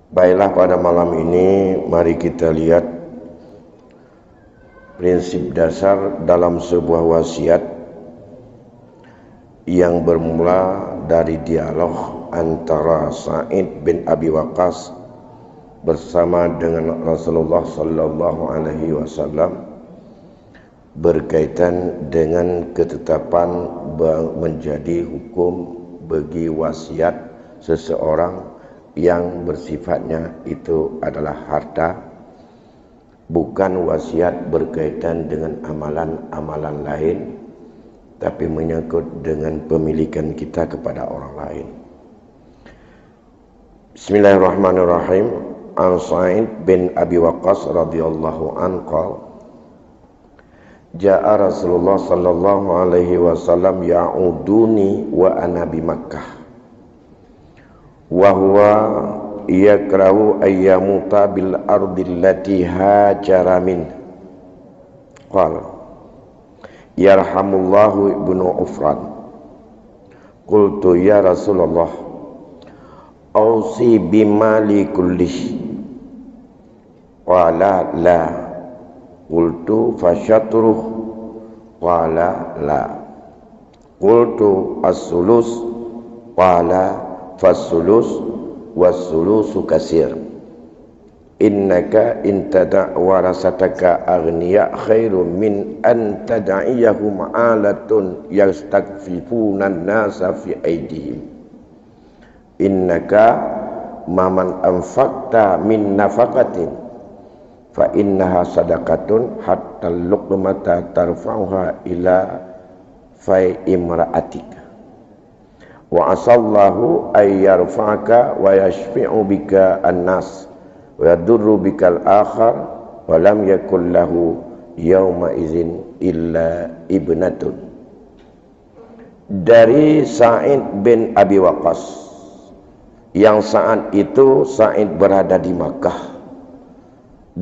Baiklah, pada malam ini mari kita lihat prinsip dasar dalam sebuah wasiat yang bermula dari dialog antara Sa'id bin Abi Waqqas bersama dengan Rasulullah sallallahu alaihi wasallam berkaitan dengan ketetapan menjadi hukum bagi wasiat seseorang yang bersifatnya itu adalah harta, bukan wasiat berkaitan dengan amalan-amalan lain, tapi menyangkut dengan pemilikan kita kepada orang lain. Bismillahirrahmanirrahim. An Sa'id bin Abi Waqqas radhiyallahu anhu, Ja'a Rasulullah sallallahu alaihi wasallam ya'uduni wa ana bi Makkah wa huwa yakrahu ayyamuta bil ardi allati hajara min. Qala yarhamullahu ibnu Ufran. Qultu ya Rasulullah ausi bimali kulli. Qala la. Qultu fasyatruh. Qala la. Qultu as-sulus. Qala fasulus wasulusu kasir. Innaka intada' warasataka aghniya khairum min an tada'iyahum alatun yastakfifuna nasa fi aidihim. Innaka maman anfaqta min nafaqatin fa innaha sadaqatun hatta luqmata tarfa'uha ila fai imra'atika. Wa asallahu ay yarfa'aka wa yashfi'u bika an-nas wa yadurru bikal akhar wa lam yakul lahu yawma izin illa ibnatun. Dari Sa'id bin Abi Waqqas, yang saat itu Sa'id berada di Makkah,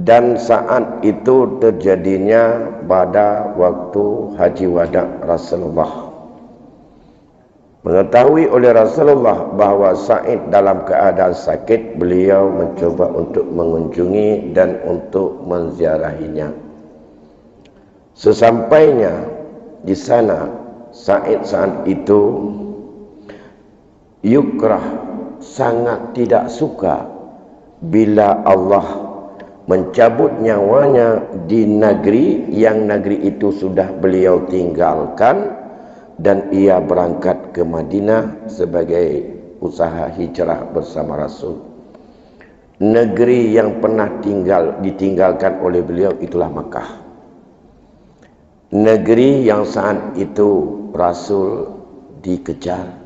dan saat itu terjadinya pada waktu haji wada Rasulullah. Mengetahui oleh Rasulullah bahwa Sa'id dalam keadaan sakit, beliau mencoba untuk mengunjungi dan untuk menziarahinya. Sesampainya di sana, Sa'id saat itu yukrah, sangat tidak suka bila Allah mencabut nyawanya di negeri yang negeri itu sudah beliau tinggalkan, dan ia berangkat ke Madinah sebagai usaha hijrah bersama Rasul. Negeri yang pernah ditinggalkan oleh beliau itulah Makkah. Negeri yang saat itu Rasul dikejar,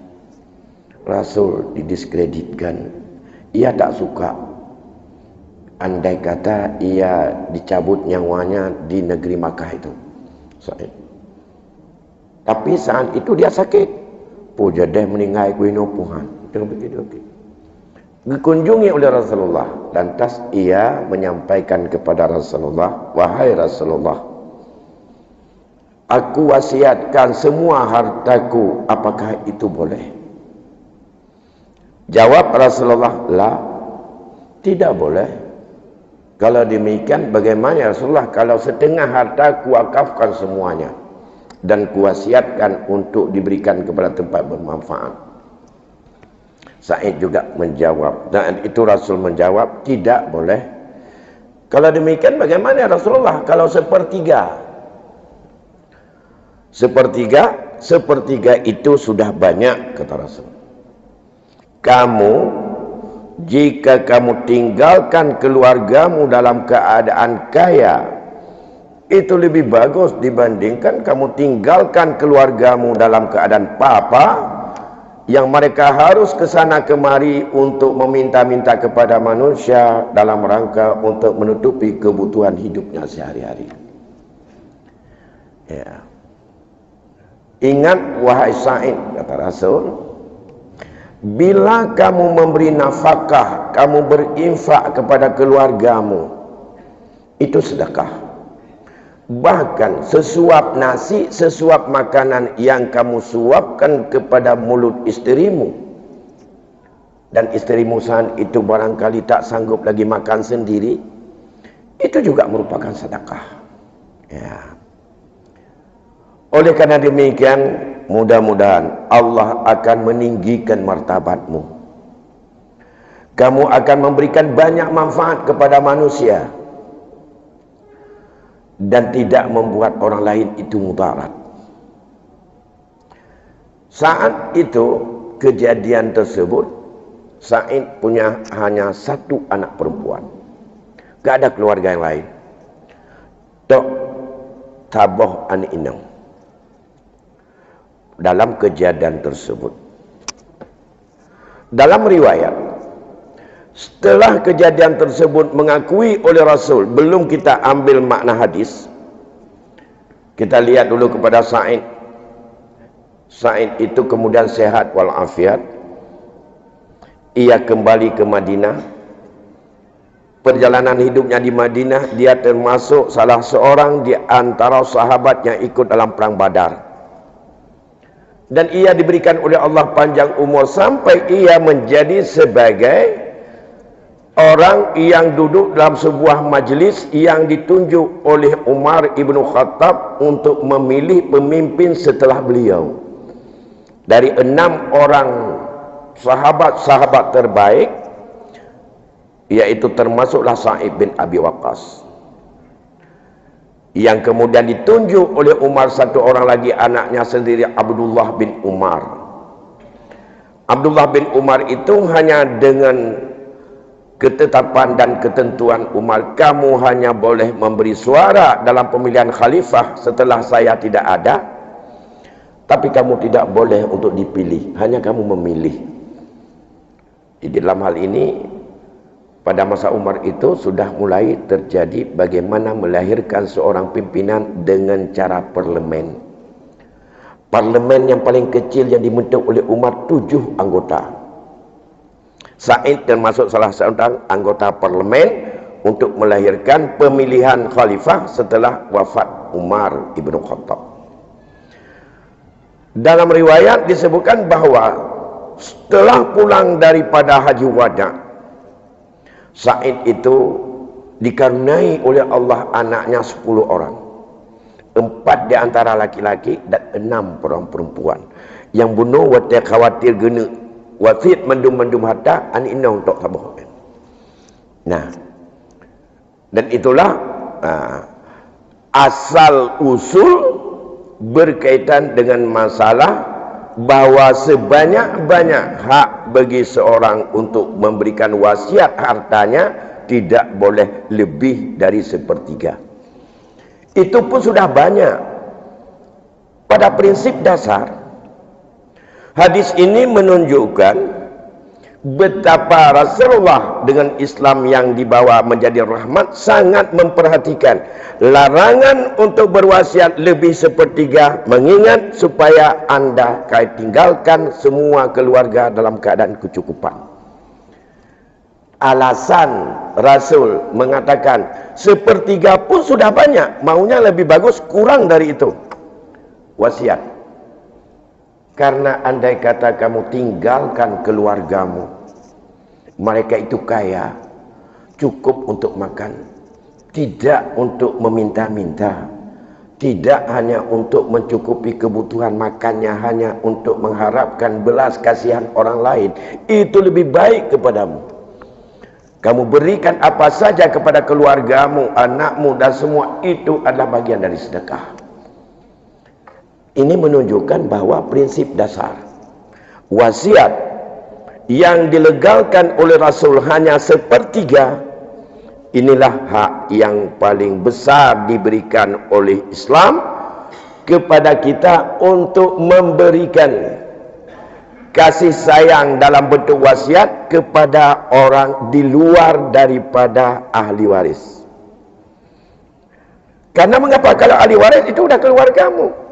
Rasul didiskreditkan. Ia tak suka. Andai kata ia dicabut nyawanya di negeri Makkah itu. Tapi saat itu dia sakit. Pujadah meninggal kuino puhan. Dikunjungi oleh Rasulullah. Lantas ia menyampaikan kepada Rasulullah, wahai Rasulullah, aku wasiatkan semua hartaku, apakah itu boleh? Jawab Rasulullah, la, tidak boleh. Kalau demikian bagaimana Rasulullah kalau setengah harta kuwakafkan semuanya dan kuwasiatkan untuk diberikan kepada tempat bermanfaat? Sa'id juga menjawab, dan itu Rasul menjawab, tidak boleh. Kalau demikian bagaimana Rasulullah kalau sepertiga? Sepertiga itu sudah banyak, kata Rasul. Jika kamu tinggalkan keluargamu dalam keadaan kaya, itu lebih bagus dibandingkan kamu tinggalkan keluargamu dalam keadaan papa, yang mereka harus ke sana kemari untuk meminta-minta kepada manusia dalam rangka untuk menutupi kebutuhan hidupnya sehari-hari. Ya. Ingat wahai Sa'id, kata Rasul, bila kamu memberi nafkah, kamu berinfak kepada keluargamu, itu sedekah. Bahkan sesuap nasi, sesuap makanan yang kamu suapkan kepada mulut istrimu, dan isteri Musa itu barangkali tak sanggup lagi makan sendiri, itu juga merupakan sedekah. Ya. Oleh karena demikian, mudah-mudahan Allah akan meninggikan martabatmu. Kamu akan memberikan banyak manfaat kepada manusia dan tidak membuat orang lain itu mudarat. Saat itu kejadian tersebut, Sa'id punya hanya satu anak perempuan, gak ada keluarga yang lain. Tok tabah anak inang. Dalam kejadian tersebut, dalam riwayat, setelah kejadian tersebut mengakui oleh Rasul, belum kita ambil makna hadis, kita lihat dulu kepada Sa'id. Sa'id itu kemudian sehat walafiat. Ia kembali ke Madinah. Perjalanan hidupnya di Madinah, dia termasuk salah seorang di antara sahabat yang ikut dalam perang Badar. Dan ia diberikan oleh Allah panjang umur sampai ia menjadi sebagai orang yang duduk dalam sebuah majlis yang ditunjuk oleh Umar ibnu Khattab untuk memilih pemimpin setelah beliau. Dari 6 orang sahabat-sahabat terbaik, yaitu termasuklah Sa'id bin Abi Waqqas, yang kemudian ditunjuk oleh Umar satu orang lagi, anaknya sendiri, Abdullah bin Umar. Abdullah bin Umar itu hanya dengan ketetapan dan ketentuan Umar, kamu hanya boleh memberi suara dalam pemilihan khalifah setelah saya tidak ada, tapi kamu tidak boleh untuk dipilih, hanya kamu memilih. Di dalam hal ini, pada masa Umar itu sudah mulai terjadi bagaimana melahirkan seorang pimpinan dengan cara parlemen. Parlemen yang paling kecil yang dibentuk oleh Umar 7 anggota. Sa'id termasuk salah seorang anggota parlemen untuk melahirkan pemilihan khalifah setelah wafat Umar ibnu Khattab. Dalam riwayat disebutkan bahwa setelah pulang daripada Haji Wada, Sa'id itu dikaruniai oleh Allah anaknya 10 orang. 4 di antara laki-laki dan 6 perempuan. Yang bunuh wate khawatir gena wasit mendum-mendum hatta an inna untuk tabah. Nah, dan itulah asal usul berkaitan dengan masalah bahwa sebanyak-banyak hak bagi seorang untuk memberikan wasiat hartanya tidak boleh lebih dari 1/3. Itu pun sudah banyak. Pada prinsip dasar, hadis ini menunjukkan betapa Rasulullah dengan Islam yang dibawa menjadi rahmat sangat memperhatikan larangan untuk berwasiat lebih 1/3, mengingat supaya anda tinggalkan semua keluarga dalam keadaan kecukupan. Alasan Rasul mengatakan 1/3 pun sudah banyak, maunya lebih bagus kurang dari itu wasiat. Karena andai kata kamu tinggalkan keluargamu, mereka itu kaya, cukup untuk makan, tidak untuk meminta-minta, tidak hanya untuk mencukupi kebutuhan makannya, hanya untuk mengharapkan belas kasihan orang lain, itu lebih baik kepadamu. Kamu berikan apa saja kepada keluargamu, anakmu, dan semua itu adalah bagian dari sedekah. Ini menunjukkan bahwa prinsip dasar wasiat yang dilegalkan oleh Rasul hanya 1/3, inilah hak yang paling besar diberikan oleh Islam kepada kita untuk memberikan kasih sayang dalam bentuk wasiat kepada orang di luar daripada ahli waris. Karena mengapa? Kalau ahli waris itu sudah keluargamu.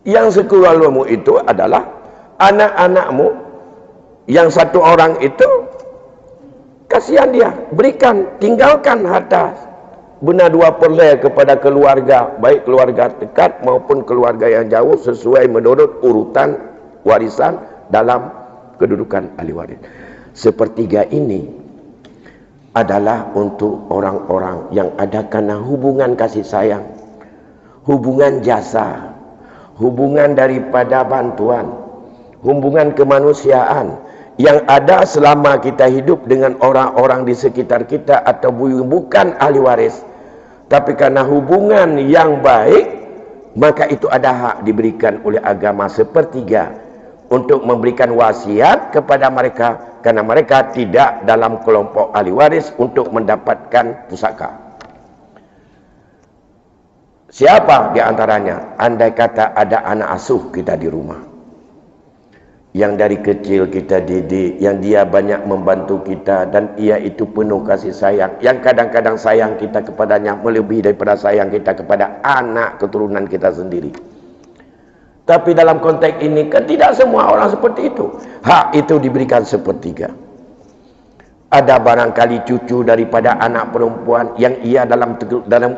Yang sekeluargamu itu adalah anak-anakmu. Yang satu orang itu, kasihan dia, berikan, tinggalkan harta benar 2/3 kepada keluarga, baik keluarga dekat maupun keluarga yang jauh, sesuai menurut urutan warisan dalam kedudukan ahli waris. Sepertiga ini adalah untuk orang-orang yang ada karena hubungan kasih sayang, hubungan jasa, hubungan daripada bantuan, hubungan kemanusiaan yang ada selama kita hidup dengan orang-orang di sekitar kita atau bukan ahli waris. Tapi karena hubungan yang baik, maka itu ada hak diberikan oleh agama sepertiga untuk memberikan wasiat kepada mereka, karena mereka tidak dalam kelompok ahli waris untuk mendapatkan pusaka. Siapa di antaranya? Andai kata ada anak asuh kita di rumah, yang dari kecil kita didik, yang dia banyak membantu kita dan ia itu penuh kasih sayang, yang kadang-kadang sayang kita kepadanya melebihi daripada sayang kita kepada anak keturunan kita sendiri. Tapi dalam konteks ini kan tidak semua orang seperti itu. Hak itu diberikan sepertiga. Ada barangkali cucu daripada anak perempuan yang ia dalam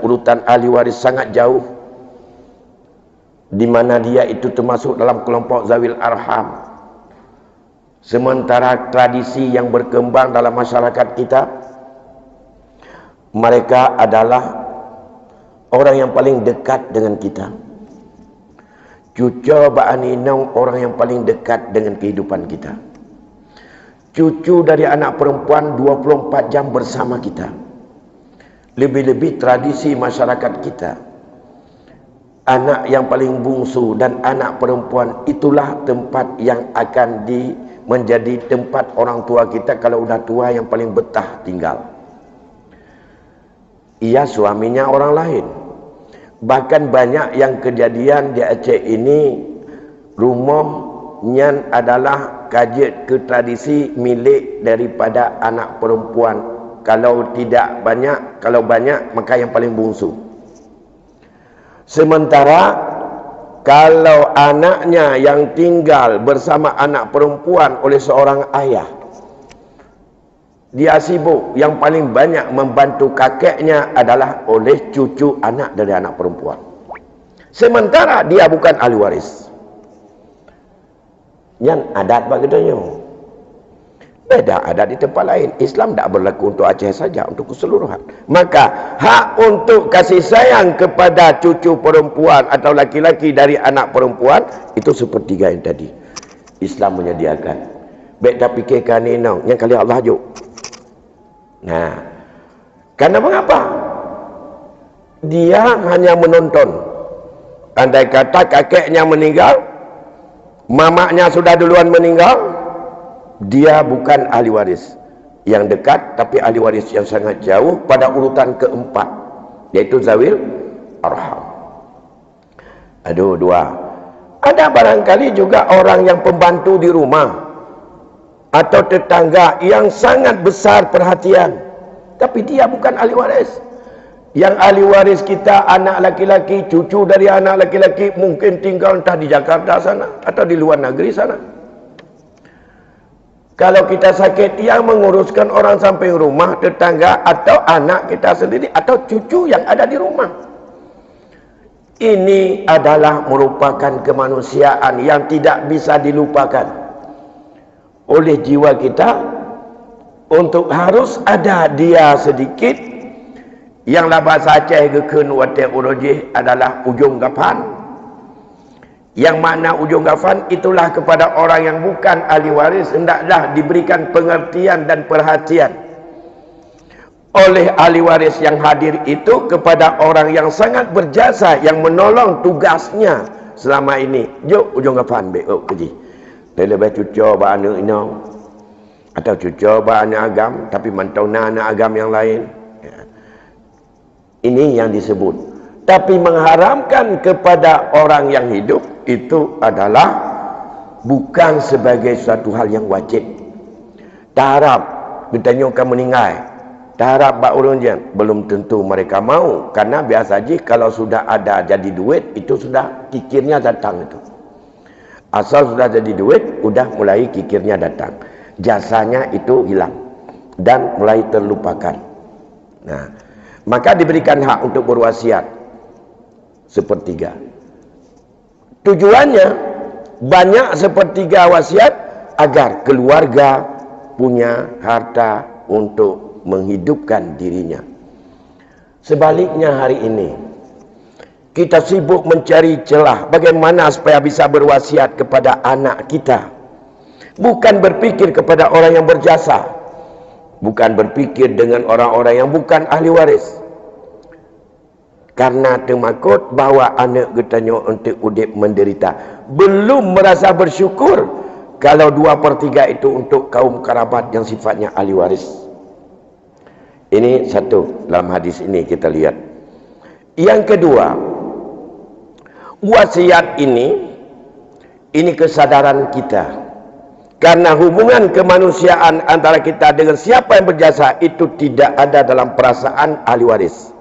urutan ahli waris sangat jauh, di mana dia itu termasuk dalam kelompok zawil arham. Sementara tradisi yang berkembang dalam masyarakat kita, mereka adalah orang yang paling dekat dengan kita. Cucu ba'ani nong orang yang paling dekat dengan kehidupan kita. Cucu dari anak perempuan 24 jam bersama kita. Lebih-lebih tradisi masyarakat kita, anak yang paling bungsu dan anak perempuan itulah tempat yang akan menjadi tempat orang tua kita kalau udah tua yang paling betah tinggal. Ia suaminya orang lain. Bahkan banyak yang kejadian di Aceh ini, rumahnya adalah kajet ke tradisi milik daripada anak perempuan. Kalau tidak banyak, kalau banyak maka yang paling bungsu. Sementara kalau anaknya yang tinggal bersama anak perempuan oleh seorang ayah, dia sibuk, yang paling banyak membantu kakeknya adalah oleh cucu anak dari anak perempuan. Sementara dia bukan ahli waris. Yang adat bagainya. Beda adat di tempat lain. Islam tak berlaku untuk Aceh saja, untuk keseluruhan. Maka hak untuk kasih sayang kepada cucu perempuan atau laki-laki dari anak perempuan itu sepertiga yang tadi Islam menyediakan. Baik tak fikirkan ni nong, yang kali Allah ajuk. Nah, karena mengapa? Dia hanya menonton. Andai kata kakeknya meninggal, mamaknya sudah duluan meninggal, dia bukan ahli waris yang dekat, tapi ahli waris yang sangat jauh pada urutan keempat, yaitu zawil arham. Aduh, dua. Ada barangkali juga orang yang pembantu di rumah atau tetangga yang sangat besar perhatian, tapi dia bukan ahli waris. Yang ahli waris kita anak laki-laki, cucu dari anak laki-laki, mungkin tinggal entah di Jakarta sana atau di luar negeri sana. Kalau kita sakit, yang menguruskan orang samping rumah, tetangga atau anak kita sendiri atau cucu yang ada di rumah. Ini adalah merupakan kemanusiaan yang tidak bisa dilupakan oleh jiwa kita, untuk harus ada dia sedikit yang lah bahasa Aceh gekun wate urojih adalah ujung gafan, yang mana ujung gafan itulah kepada orang yang bukan ahli waris hendaklah diberikan pengertian dan perhatian oleh ahli waris yang hadir itu kepada orang yang sangat berjasa, yang menolong tugasnya selama ini. Jom ujung gafan beok pergi lebih cucu ba'ana inang atau cucu ba'ana agam, tapi mantau anak agam yang lain. Ini yang disebut. Tapi mengharamkan kepada orang yang hidup itu adalah bukan sebagai suatu hal yang wajib. Tarap bertanya kamu meninggal, tarap bak urunnya, belum tentu mereka mau, karena biasa saja kalau sudah ada jadi duit itu sudah kikirnya datang itu. Asal sudah jadi duit, udah mulai kikirnya datang. Jasanya itu hilang dan mulai terlupakan. Nah, maka diberikan hak untuk berwasiat sepertiga. Tujuannya banyak sepertiga wasiat agar keluarga punya harta untuk menghidupkan dirinya. Sebaliknya hari ini, kita sibuk mencari celah bagaimana supaya bisa berwasiat kepada anak kita. Bukan berpikir kepada orang yang berjasa. Bukan berpikir dengan orang-orang yang bukan ahli waris. Karena temakut bahawa anak getanya untuk udip menderita. Belum merasa bersyukur kalau 2/3 itu untuk kaum kerabat yang sifatnya ahli waris. Ini satu dalam hadis ini kita lihat. Yang kedua, wasiat ini kesadaran kita. Karena hubungan kemanusiaan antara kita dengan siapa yang berjasa itu tidak ada dalam perasaan ahli waris.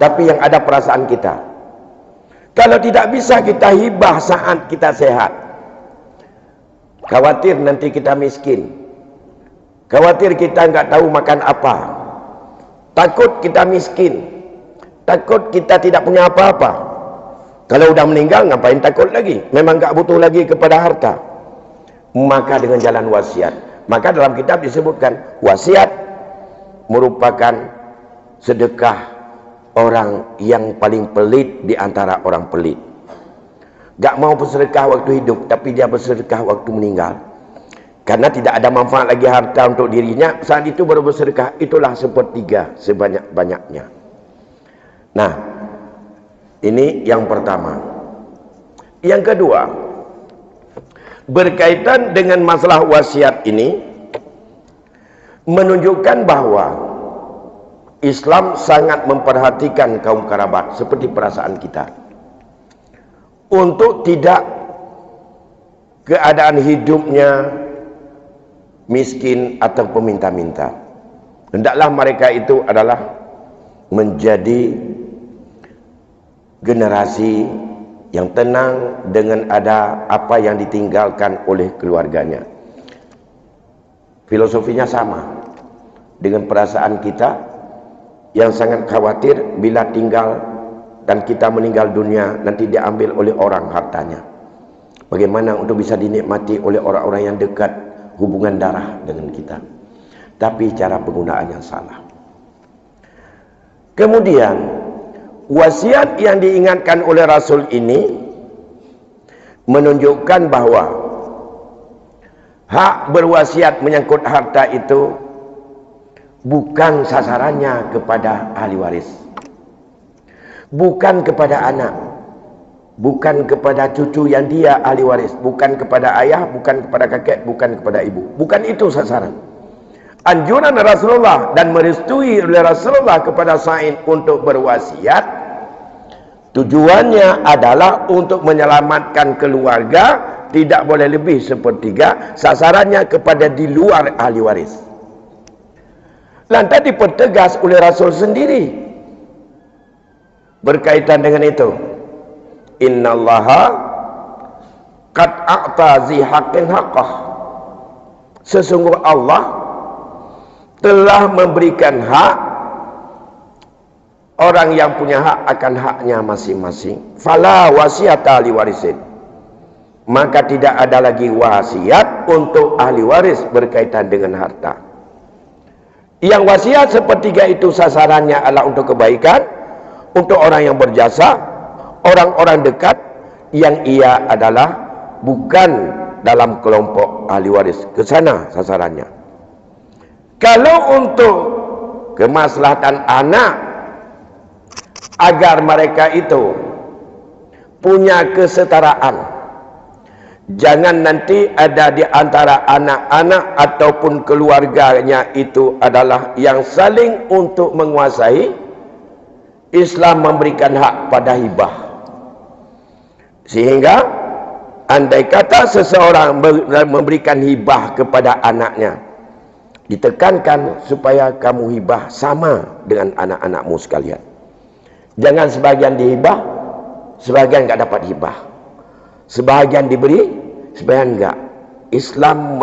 Tapi yang ada perasaan kita. Kalau tidak bisa kita hibah saat kita sehat. Khawatir nanti kita miskin. Khawatir kita enggak tahu makan apa. Takut kita miskin. Takut kita tidak punya apa-apa. Kalau sudah meninggal ngapain takut lagi? Memang enggak butuh lagi kepada harta. Maka dengan jalan wasiat. Maka dalam kitab disebutkan wasiat merupakan sedekah orang yang paling pelit di antara orang pelit. Gak mau bersedekah waktu hidup, tapi dia bersedekah waktu meninggal. Karena tidak ada manfaat lagi harta untuk dirinya, saat itu baru bersedekah. Itulah 1/3 sebanyak-banyaknya. Nah, ini yang pertama. Yang kedua, berkaitan dengan masalah wasiat ini, menunjukkan bahawa Islam sangat memperhatikan kaum kerabat seperti perasaan kita. Untuk tidak keadaan hidupnya miskin atau peminta-minta. Hendaklah mereka itu adalah menjadi generasi yang tenang dengan ada apa yang ditinggalkan oleh keluarganya. Filosofinya sama dengan perasaan kita yang sangat khawatir bila tinggal dan kita meninggal dunia nanti diambil oleh orang hartanya. Bagaimana untuk bisa dinikmati oleh orang-orang yang dekat hubungan darah dengan kita. Tapi cara penggunaan yang salah. Kemudian wasiat yang diingatkan oleh Rasul ini menunjukkan bahawa hak berwasiat menyangkut harta itu bukan sasarannya kepada ahli waris, bukan kepada anak, bukan kepada cucu yang dia ahli waris, bukan kepada ayah, bukan kepada kakek, bukan kepada ibu. Bukan itu sasaran. Anjuran Rasulullah dan merestui oleh Rasulullah kepada Sa'id untuk berwasiat tujuannya adalah untuk menyelamatkan keluarga, tidak boleh lebih 1/3, sasarannya kepada di luar ahli waris. Lantas dipertegas oleh Rasul sendiri berkaitan dengan itu. Innallaha qad a'ta zi haqqin haqqah. Sesungguh Allah telah memberikan hak orang yang punya hak akan haknya masing-masing. Fala wasiyata li warisin. Maka tidak ada lagi wasiat untuk ahli waris berkaitan dengan harta. Yang wasiat 1/3 itu sasarannya adalah untuk kebaikan, untuk orang yang berjasa, orang-orang dekat yang ia adalah bukan dalam kelompok ahli waris. Ke sana sasarannya. Kalau untuk kemaslahatan anak, agar mereka itu punya kesetaraan, jangan nanti ada di antara anak-anak ataupun keluarganya itu adalah yang saling untuk menguasai. Islam memberikan hak pada hibah, sehingga andai kata seseorang memberikan hibah kepada anaknya, ditekankan supaya kamu hibah sama dengan anak-anakmu sekalian. Jangan sebagian dihibah, sebagian enggak dapat hibah. Sebahagian diberi, sebahagian enggak. Islam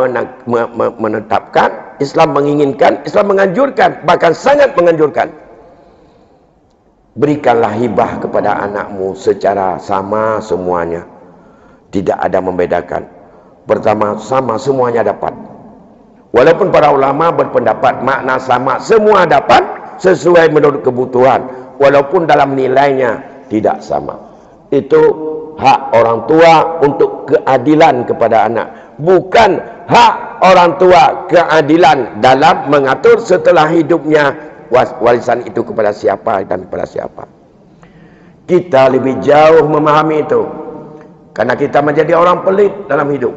menetapkan, Islam menginginkan, Islam menganjurkan, bahkan sangat menganjurkan. Berikanlah hibah kepada anakmu secara sama semuanya. Tidak ada membedakan. bersama-sama semuanya dapat. Walaupun para ulama berpendapat makna sama, semua dapat sesuai menurut kebutuhan, walaupun dalam nilainya tidak sama. Itu hak orang tua untuk keadilan kepada anak, bukan hak orang tua keadilan dalam mengatur setelah hidupnya warisan itu kepada siapa dan kepada siapa. Kita lebih jauh memahami itu, karena kita menjadi orang pelit dalam hidup.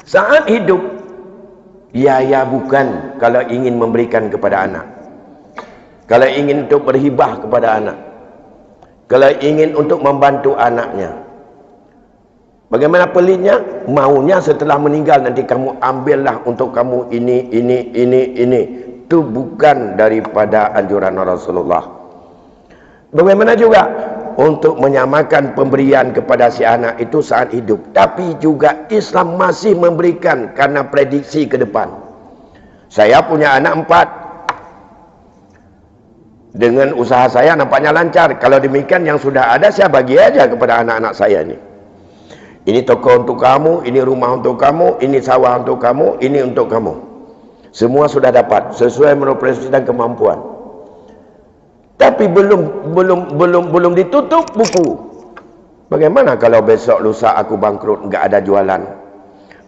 Saat hidup, ya bukan kalau ingin memberikan kepada anak, kalau ingin untuk berhibah kepada anak, kalau ingin untuk membantu anaknya. Bagaimana pelitnya? Maunya setelah meninggal nanti kamu ambillah untuk kamu ini. Itu bukan daripada anjuran Rasulullah. Bagaimana juga untuk menyamakan pemberian kepada si anak itu saat hidup. Tapi juga Islam masih memberikan karena prediksi ke depan. Saya punya anak 4. Dengan usaha saya nampaknya lancar. Kalau demikian yang sudah ada saya bagi aja kepada anak-anak saya ini. Ini toko untuk kamu, ini rumah untuk kamu, ini sawah untuk kamu, ini untuk kamu. Semua sudah dapat sesuai menurut prestasi dan kemampuan. Tapi belum ditutup buku. Bagaimana kalau besok lusa aku bangkrut, enggak ada jualan,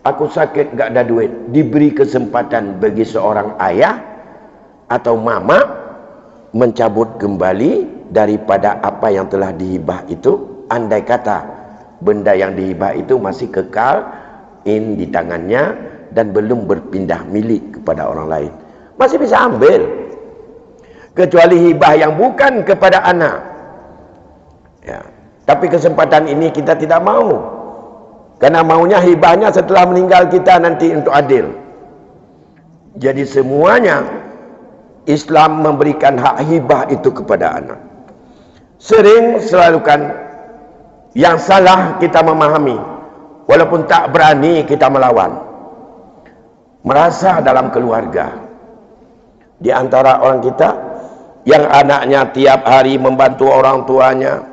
aku sakit, enggak ada duit, diberi kesempatan bagi seorang ayah atau mama mencabut kembali daripada apa yang telah dihibah itu, andai kata benda yang dihibah itu masih kekal di tangannya dan belum berpindah milik kepada orang lain, masih bisa ambil. Kecuali hibah yang bukan kepada anak. Ya. Tapi kesempatan ini kita tidak mau. Karena maunya hibahnya setelah meninggal kita nanti untuk adil. Jadi semuanya Islam memberikan hak hibah itu kepada anak. Sering selalu kan yang salah kita memahami, walaupun tak berani kita melawan. Merasa dalam keluarga, di antara orang kita yang anaknya tiap hari membantu orang tuanya.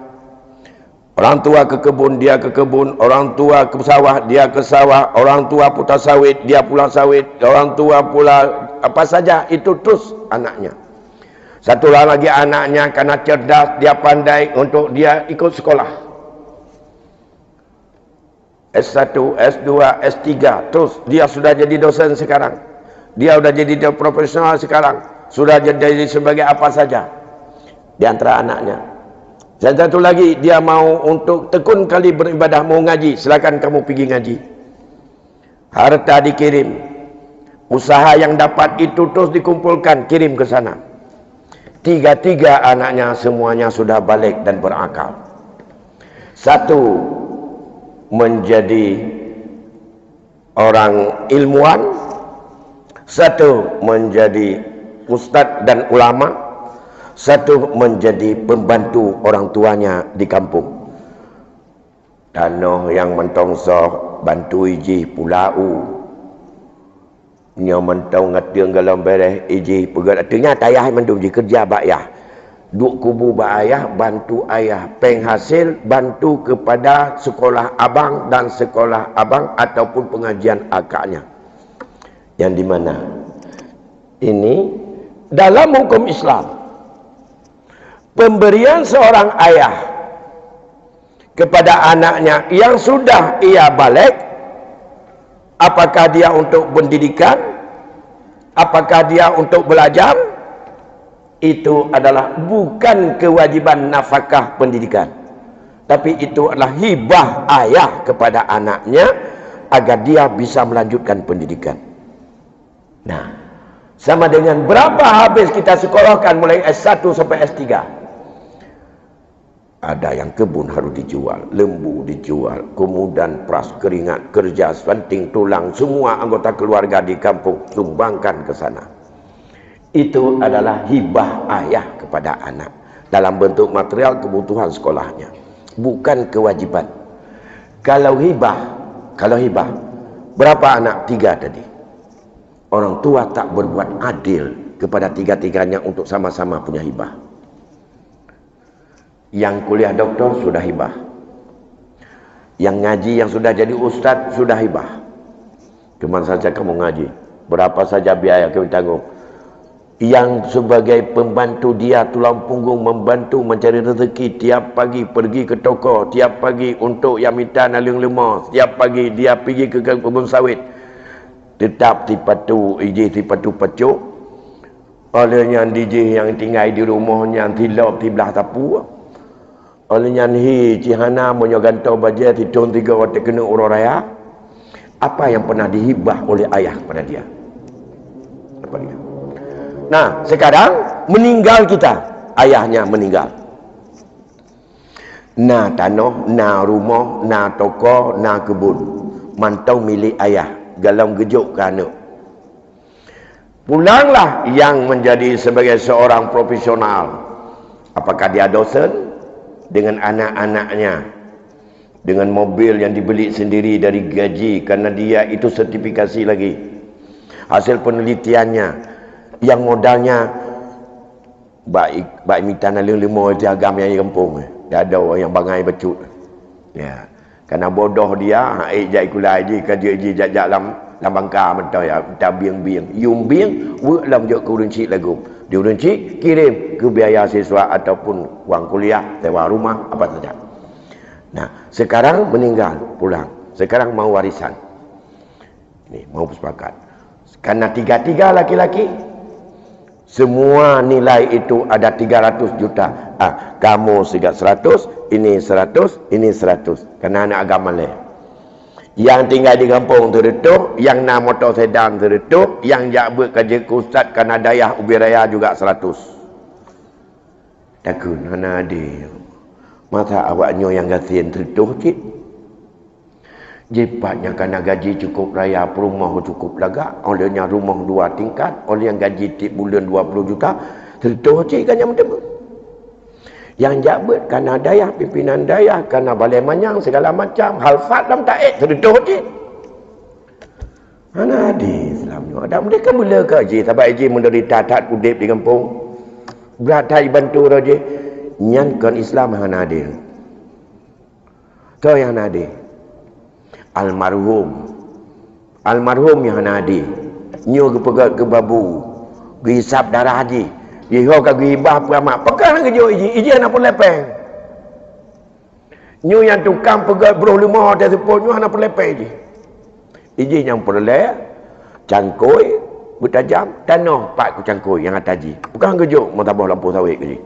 Orang tua ke kebun, dia ke kebun. Orang tua ke sawah, dia ke sawah. Orang tua putar sawit, dia pulang sawit. Orang tua pula apa saja, itu terus anaknya. Satu lagi anaknya karena cerdas, dia pandai untuk dia ikut sekolah. S1, S2, S3, terus dia sudah jadi dosen sekarang. Dia sudah jadi profesional sekarang. Sudah jadi sebagai apa saja di antara anaknya. Dan satu lagi, dia mau untuk tekun kali beribadah, mau ngaji, silakan kamu pergi ngaji. Harta dikirim, usaha yang dapat itu terus dikumpulkan, kirim ke sana. Tiga anaknya semuanya sudah balik dan berakal. Satu menjadi orang ilmuwan, satu menjadi ustaz dan ulama, satu menjadi pembantu orang tuanya di kampung. Tanoh yang mentongsoh bantu iji pulau. Nyo mentong ngatiang galam bereh iji pegat. Artinya tayah mendung ji kerja bayah. Duk kubu bayah bantu ayah. Penghasil bantu kepada sekolah abang dan sekolah abang ataupun pengajian akaknya. Yang di mana ini dalam hukum Islam, pemberian seorang ayah kepada anaknya yang sudah ia balik, apakah dia untuk pendidikan, apakah dia untuk belajar, itu adalah bukan kewajiban nafkah pendidikan, tapi itu adalah hibah ayah kepada anaknya agar dia bisa melanjutkan pendidikan. Nah, sama dengan berapa habis kita sekolahkan mulai S1 sampai S3. Ada yang kebun harus dijual, lembu dijual, kemudian pras, keringat, kerja, penting, tulang, semua anggota keluarga di kampung sumbangkan ke sana. Itu adalah hibah ayah kepada anak dalam bentuk material kebutuhan sekolahnya, bukan kewajiban. Kalau hibah, berapa anak? 3 tadi. Orang tua tak berbuat adil kepada tiga-tiganya untuk sama-sama punya hibah. Yang kuliah doktor sudah hibah. Yang ngaji, yang sudah jadi ustaz, sudah hibah. Cuma saja kamu ngaji, berapa saja biaya kami tanggung. Yang sebagai pembantu dia, tulang punggung, membantu mencari rezeki, tiap pagi pergi ke toko, tiap pagi untuk yang minta naling lemah, tiap pagi dia pergi ke kebun sawit, tetap tipatu iji tipatu pecuk. Olehnya DJ yang tinggal di rumahnya tilap tibelah tapu. Olehnya hi cihana monyo gantau baja titung 3 waktu kena urang raya. Apa yang pernah dihibah oleh ayah kepada dia? Apa dia? Nah, sekarang meninggal kita, ayahnya meninggal. Na tanah, na rumah, na toko, na kebun, mantau milik ayah, galau gejuk ke anak. Pulanglah yang menjadi sebagai seorang profesional. Apakah dia dosen? Dengan anak-anaknya, dengan mobil yang dibeli sendiri dari gaji, karena dia itu sertifikasi lagi. Hasil penelitiannya, yang modalnya baik minta naling lima jagam yang kampung. Dia ada orang yang bangai becut. Ya. Karena bodoh dia, jai kula ji kerja ji jajak lam bangka mentau ya, biang-biang. Yung biang, lam jok kurunci lagu. Diurunci kirim ke biaya siswa ataupun wang kuliah, sewa rumah, apa saja. Nah, sekarang meninggal, pulang. Sekarang mau warisan. Ini mau sepakat. Karena tiga-tiga laki-laki, semua nilai itu ada 300 juta. Kamu segat 100, ini 100, ini 100. Karena anak agama lain. Yang tinggal di kampung terdetuk, yang nak motor sedan terdetuk, yang jak kerja ke ustaz karena dayah ubi raya juga 100. Takut mana ada. Masa awaknya yang gasian terdetuk cik. Jepatnya karena gaji cukup raya, rumah cukup lagak, olehnya rumah 2 tingkat, oleh yang gaji tiap bulan 20 juta, terdetuk cik kan yang mendebat. Yang jabat karena dayah, pimpinan dayah, karena balai manyang, segala macam, halfat dalam taik, terdedah je. Mana ada Islamnya? Ada mereka mula ke je, sebab je menderita tak kudip di kampung. Beratai bantu je. Nyankan Islam mana ada. Tahu yang ada. Almarhum. Almarhum yang ada. Nyu ke pegat ke babu. Hisap darah je. Dia kau gibah peramak. Pegang kerja iji anak pun lepeng. Nyu yang tukang pegat beruh 5 hotel sepuluh nyu anak pun lepeng iji. Iji yang perlek, cangkoi, bertajam, tanah pak ku cangkoi yang atas iji. Pegang kerja mentabah lampu sawit kerja.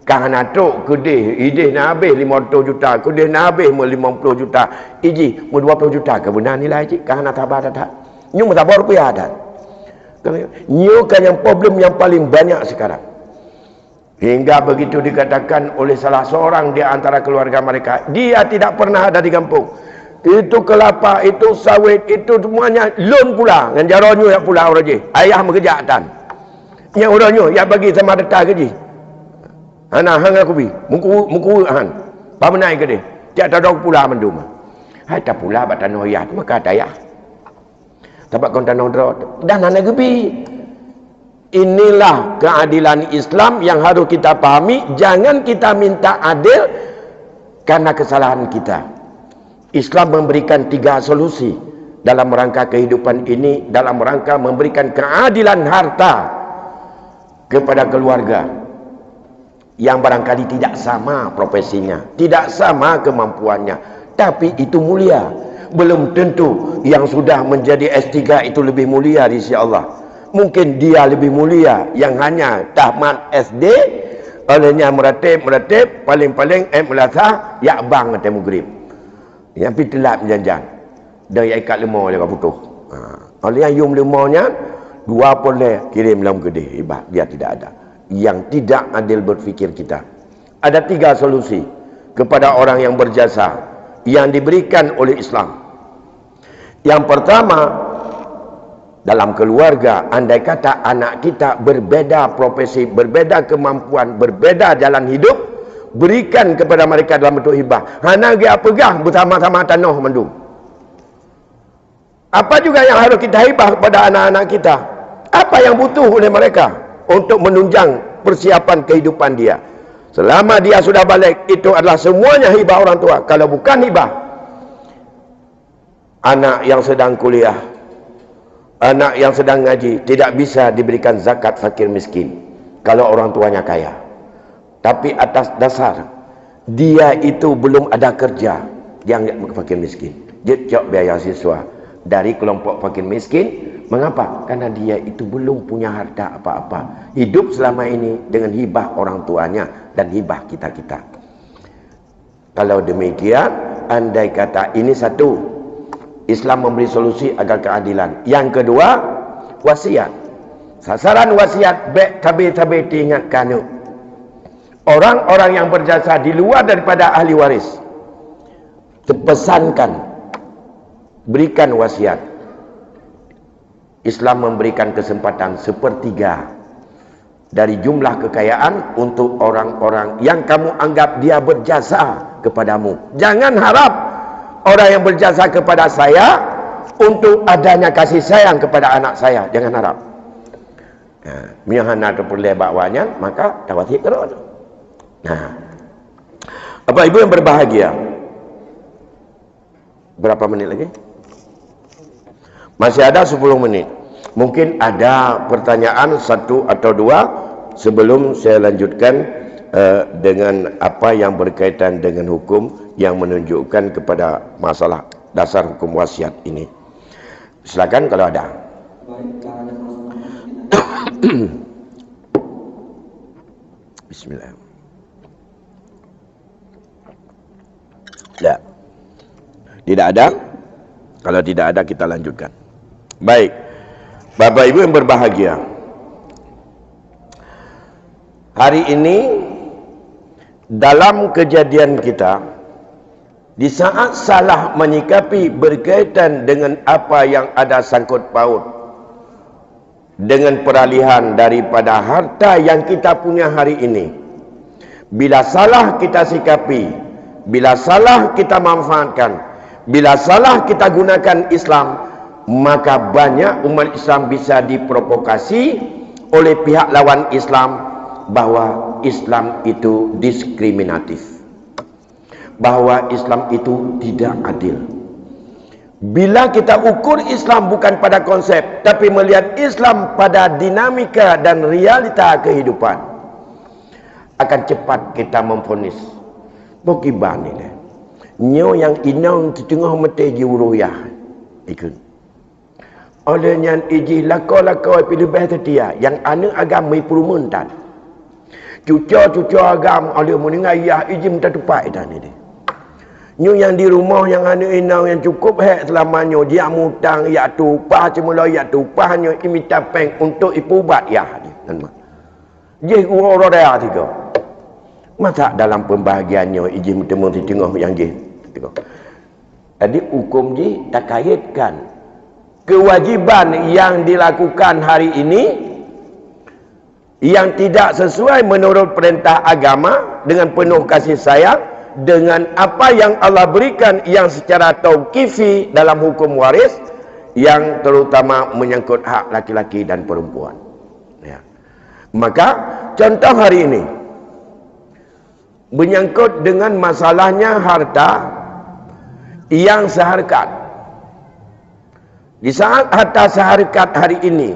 Kan atuk kedih, iji nak habis 50 juta, kedih nak habis 50 juta. Iji 20 juta ke benar nilai iji. Kan anak tabah tak. Nyu mentabah rupiah tak. Nyu kan yang problem yang paling banyak sekarang. Hingga begitu dikatakan oleh salah seorang di antara keluarga mereka, dia tidak pernah ada di kampung. Itu kelapa, itu sawit, itu semuanya loan pula. Dengan jaronyo yang pula orang je. Ayah mengerjakan. Yang orangnya yang bagi sama detak gaji. Anak hang aku bi, muku han. Pa menai ke dia. Tiap tahu pula mendum. Hai tak pula bat tanah ayah tu maka dayah. Sebab kau tanah drot dah nana gebi. Inilah keadilan Islam yang harus kita pahami. Jangan kita minta adil karena kesalahan kita. Islam memberikan 3 solusi dalam rangka kehidupan ini, dalam rangka memberikan keadilan harta kepada keluarga yang barangkali tidak sama profesinya, tidak sama kemampuannya, tapi itu mulia. Belum tentu yang sudah menjadi S3 itu lebih mulia di sisi Allah. Mungkin dia lebih mulia yang hanya tamat SD, olehnya meratib, paling-paling melasah, ya bang kata mugrib. Yang pergi telap menjanjang. Dan yang ikat lemah dia putus. Oleh yang yum lemahnya, 2 boleh kirim dalam kedai. Hebat, dia tidak ada. Yang tidak adil berfikir kita. Ada 3 solusi kepada orang yang berjasa yang diberikan oleh Islam. Yang pertama, dalam keluarga, andai kata anak kita berbeda profesi, berbeda kemampuan, berbeda jalan hidup, berikan kepada mereka dalam bentuk hibah. Hana dia pegang bersama-sama tanah mendung. Apa juga yang harus kita hibah kepada anak-anak kita? Apa yang butuh oleh mereka untuk menunjang persiapan kehidupan dia? Selama dia sudah balik, itu adalah semuanya hibah orang tua. Kalau bukan hibah, anak yang sedang kuliah, anak yang sedang ngaji, tidak bisa diberikan zakat fakir miskin kalau orang tuanya kaya. Tapi atas dasar dia itu belum ada kerja, yang fakir miskin, dia cok biaya siswa dari kelompok fakir miskin. Mengapa? Karena dia itu belum punya harta apa-apa, hidup selama ini dengan hibah orang tuanya dan hibah kita-kita. Kalau demikian, andai kata ini satu, Islam memberi solusi agar keadilan. Yang kedua, wasiat. Sasaran wasiat baik tabir-tabir diingatkan orang-orang yang berjasa di luar daripada ahli waris, terpesankan berikan wasiat. Islam memberikan kesempatan 1/3 dari jumlah kekayaan untuk orang-orang yang kamu anggap dia berjasa kepadamu. Jangan harap orang yang berjasa kepada saya untuk adanya kasih sayang kepada anak saya. Jangan harap. Miahana terperleh bakwanya, maka tawati terus. Nah, Bapak Ibu yang berbahagia, berapa menit lagi? Masih ada 10 menit. Mungkin ada pertanyaan satu atau dua sebelum saya lanjutkan dengan apa yang berkaitan dengan hukum yang menunjukkan kepada masalah dasar hukum wasiat ini. Silakan kalau ada. Bismillah. Ya. Tidak ada? Kalau tidak ada kita lanjutkan. Baik. Bapak Ibu yang berbahagia, hari ini dalam kejadian kita, di saat salah menyikapi berkaitan dengan apa yang ada sangkut paut dengan peralihan daripada harta yang kita punya hari ini, bila salah kita sikapi, bila salah kita manfaatkan, bila salah kita gunakan Islam, maka banyak umat Islam bisa diprovokasi oleh pihak lawan Islam bahwa Islam itu diskriminatif, bahwa Islam itu tidak adil. Bila kita ukur Islam bukan pada konsep, tapi melihat Islam pada dinamika dan realita kehidupan, akan cepat kita memvonis bokiban ini nyo yang inang di tengah mata jiwuruyah ikut olehnya iji lako-lako pilih setia yang anu agama perumuntan cucu agama oleh meninggal ya iji minta tupai dan ini nyu yang di rumah yang anu inang yang cukup hek selamanya dia mutang ya tupah cemula ya tupah nyu imita peng untuk ipubat ya dan je orang dia tiga masa dalam pembahagiannya iji bertemu di tengah yang je jadi hukum je tak kaitkan kewajiban yang dilakukan hari ini yang tidak sesuai menurut perintah agama dengan penuh kasih sayang dengan apa yang Allah berikan yang secara tauqifi dalam hukum waris yang terutama menyangkut hak laki-laki dan perempuan ya. Maka contoh hari ini menyangkut dengan masalahnya harta yang seharkat. Di saat harta seharkat hari ini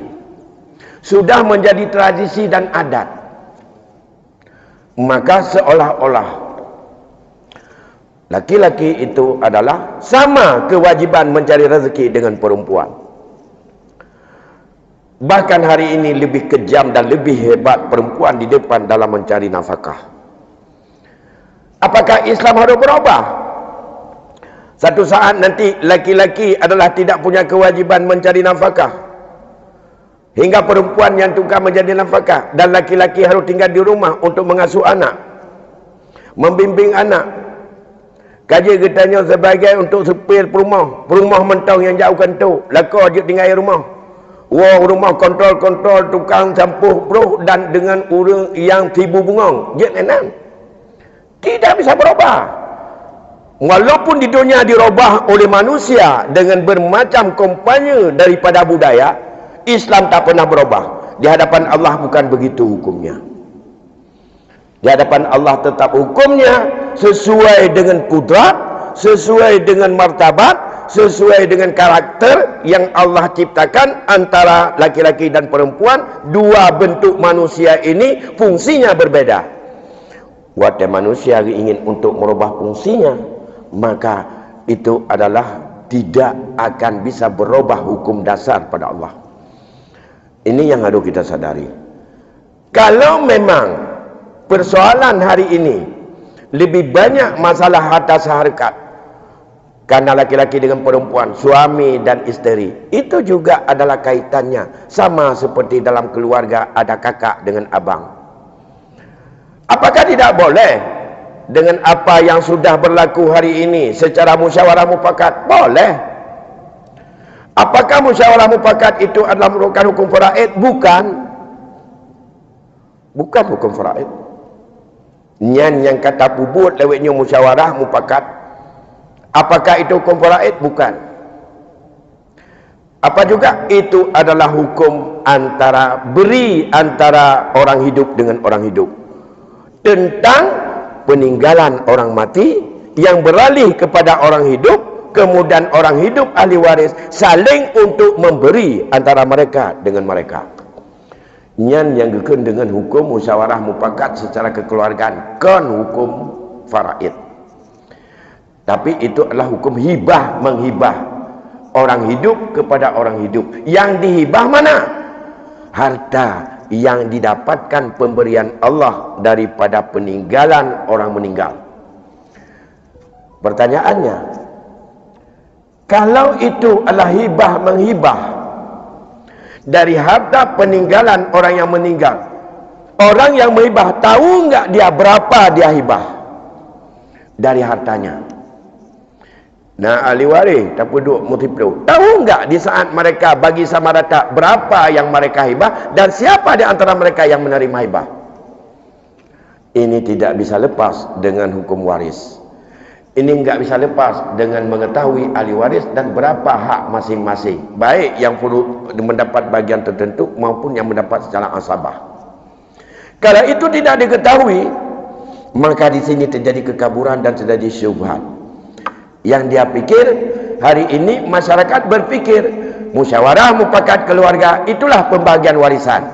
sudah menjadi tradisi dan adat, maka seolah-olah laki-laki itu adalah sama kewajiban mencari rezeki dengan perempuan. Bahkan hari ini lebih kejam dan lebih hebat perempuan di depan dalam mencari nafkah. Apakah Islam harus berubah? Satu saat nanti laki-laki adalah tidak punya kewajiban mencari nafkah, hingga perempuan yang tukar menjadi nafkah, dan laki-laki harus tinggal di rumah untuk mengasuh anak, membimbing anak. Kaji katanya sebagai untuk sepir perumah mentang yang jauhkan tu, laka dia tinggal di rumah. Wah, rumah kontrol tukang campuh bro dan dengan orang yang tibu bungong, dia nenan. Tidak bisa berubah. Walaupun di dunia dirubah oleh manusia dengan bermacam kompanya daripada budaya, Islam tak pernah berubah. Di hadapan Allah bukan begitu hukumnya. Di hadapan Allah tetap hukumnya sesuai dengan kudrat, sesuai dengan martabat, sesuai dengan karakter yang Allah ciptakan antara laki-laki dan perempuan. Dua bentuk manusia ini fungsinya berbeda. Wadah manusia ingin untuk merubah fungsinya, maka itu adalah tidak akan bisa berubah hukum dasar pada Allah. Ini yang harus kita sadari. Kalau memang persoalan hari ini lebih banyak masalah harta seharkat, karena laki-laki dengan perempuan, suami dan isteri, itu juga adalah kaitannya sama seperti dalam keluarga ada kakak dengan abang. Apakah tidak boleh dengan apa yang sudah berlaku hari ini secara musyawarah mufakat? Boleh. Apakah musyawarah mufakat itu adalah merupakan hukum faraid? Bukan. Bukan hukum faraid. Nyan yang kata pubut lewatnya musyawarah mufakat. Apakah itu hukum faraid? Bukan. Apa juga itu adalah hukum antara orang hidup dengan orang hidup, tentang peninggalan orang mati yang beralih kepada orang hidup, kemudian orang hidup ahli waris saling untuk memberi antara mereka dengan mereka. Nyan yang gekun dengan hukum musyawarah mufakat secara kekeluargaan, kan hukum faraid. Tapi itu adalah hukum hibah menghibah orang hidup kepada orang hidup. Yang dihibah mana? Harta yang didapatkan pemberian Allah daripada peninggalan orang meninggal. Pertanyaannya, kalau itu adalah hibah menghibah dari harta peninggalan orang yang meninggal, orang yang menghibah tahu enggak dia berapa dia hibah dari hartanya? Nah, ahli waris tak duduk multiplo. Tahu enggak di saat mereka bagi sama rata berapa yang mereka hibah dan siapa di antara mereka yang menerima hibah? Ini tidak bisa lepas dengan hukum waris. Ini enggak bisa lepas dengan mengetahui ahli waris dan berapa hak masing-masing, baik yang perlu mendapat bagian tertentu maupun yang mendapat secara asabah. Kalau itu tidak diketahui, maka di sini terjadi kekaburan dan terjadi syubhat. Yang dia pikir, hari ini masyarakat berpikir musyawarah mufakat keluarga itulah pembagian warisan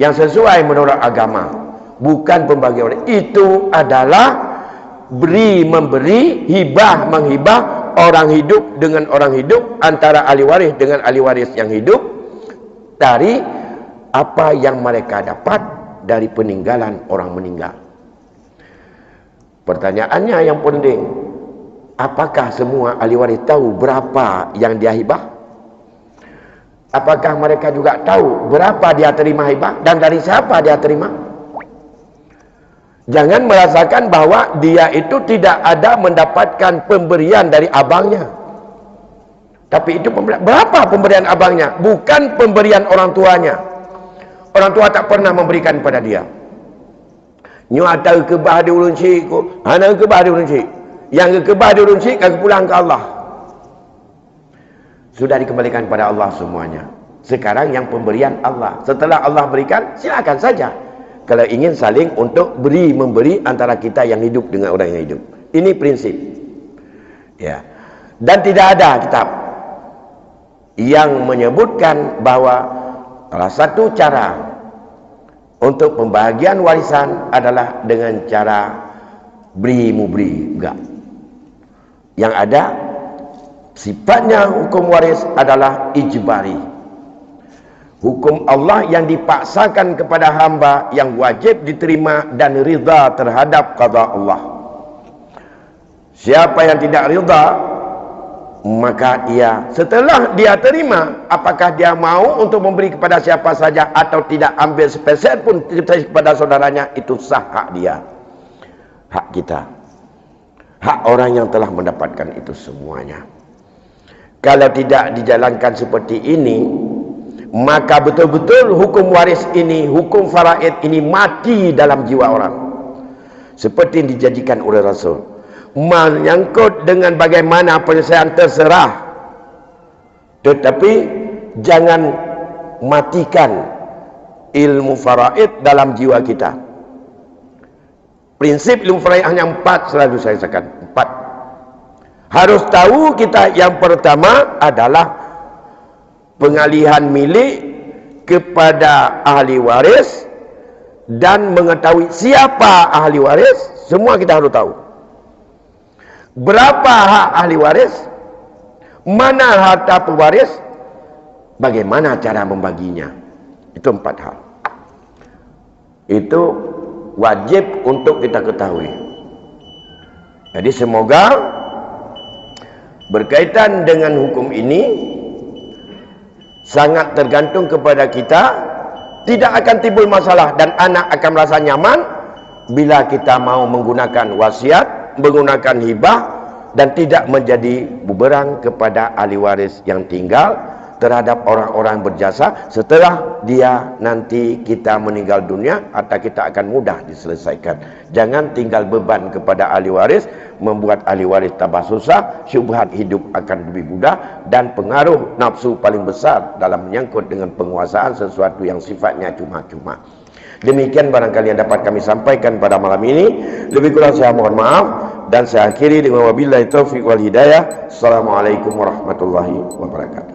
yang sesuai menurut agama. Bukan pembagian warisan, itu adalah beri memberi, hibah menghibah, orang hidup dengan orang hidup, antara ahli waris dengan ahli waris yang hidup, dari apa yang mereka dapat dari peninggalan orang meninggal. Pertanyaannya yang penting, apakah semua ahli waris tahu berapa yang dia hibah? Apakah mereka juga tahu berapa dia terima hibah dan dari siapa dia terima? Jangan merasakan bahwa dia itu tidak ada mendapatkan pemberian dari abangnya. Tapi itu berapa pemberian abangnya? Bukan pemberian orang tuanya. Orang tua tak pernah memberikan pada dia. Nyu atau kebah di ulun cik ko, ana kebah di ulun cik. Yang kebah di ulun cik kagak pulang ke Allah. Sudah dikembalikan pada Allah semuanya. Sekarang yang pemberian Allah. Setelah Allah berikan, silakan saja. Kalau ingin saling untuk beri memberi antara kita yang hidup dengan orang yang hidup. Ini prinsip. Ya. Dan tidak ada kitab yang menyebutkan bahwa salah satu cara untuk pembagian warisan adalah dengan cara beri memberi. Enggak. Yang ada sifatnya hukum waris adalah ijbari. Hukum Allah yang dipaksakan kepada hamba yang wajib diterima dan ridha terhadap qada Allah. Siapa yang tidak ridha, maka ia setelah dia terima, apakah dia mau untuk memberi kepada siapa saja atau tidak ambil sepeser pun kepada saudaranya, itu sah hak dia. Hak kita. Hak orang yang telah mendapatkan itu semuanya. Kalau tidak dijalankan seperti ini, maka betul-betul hukum waris ini, hukum faraid ini mati dalam jiwa orang. Seperti yang dijadikan oleh Rasul. Menyangkut dengan bagaimana penyelesaian terserah. Tetapi jangan matikan ilmu faraid dalam jiwa kita. Prinsip ilmu faraid hanya 4, selalu saya katakan 4. Harus tahu kita yang pertama adalah pengalihan milik kepada ahli waris, dan mengetahui siapa ahli waris. Semua kita harus tahu. Berapa hak ahli waris, mana harta pewaris, bagaimana cara membaginya. Itu 4 hal. Itu wajib untuk kita ketahui. Jadi semoga berkaitan dengan hukum ini sangat tergantung kepada kita. Tidak akan timbul masalah dan anak akan merasa nyaman bila kita mau menggunakan wasiat, menggunakan hibah, dan tidak menjadi bumerang kepada ahli waris yang tinggal terhadap orang-orang berjasa setelah dia nanti kita meninggal dunia, harta kita akan mudah diselesaikan. Jangan tinggal beban kepada ahli waris, membuat ahli waris tambah susah, syubhat hidup akan lebih mudah, dan pengaruh nafsu paling besar dalam menyangkut dengan penguasaan sesuatu yang sifatnya cuma-cuma. Demikian barangkali yang dapat kami sampaikan pada malam ini. Lebih kurang saya mohon maaf, dan saya akhiri dengan wabillahi taufiq wal hidayah. Assalamualaikum warahmatullahi wabarakatuh.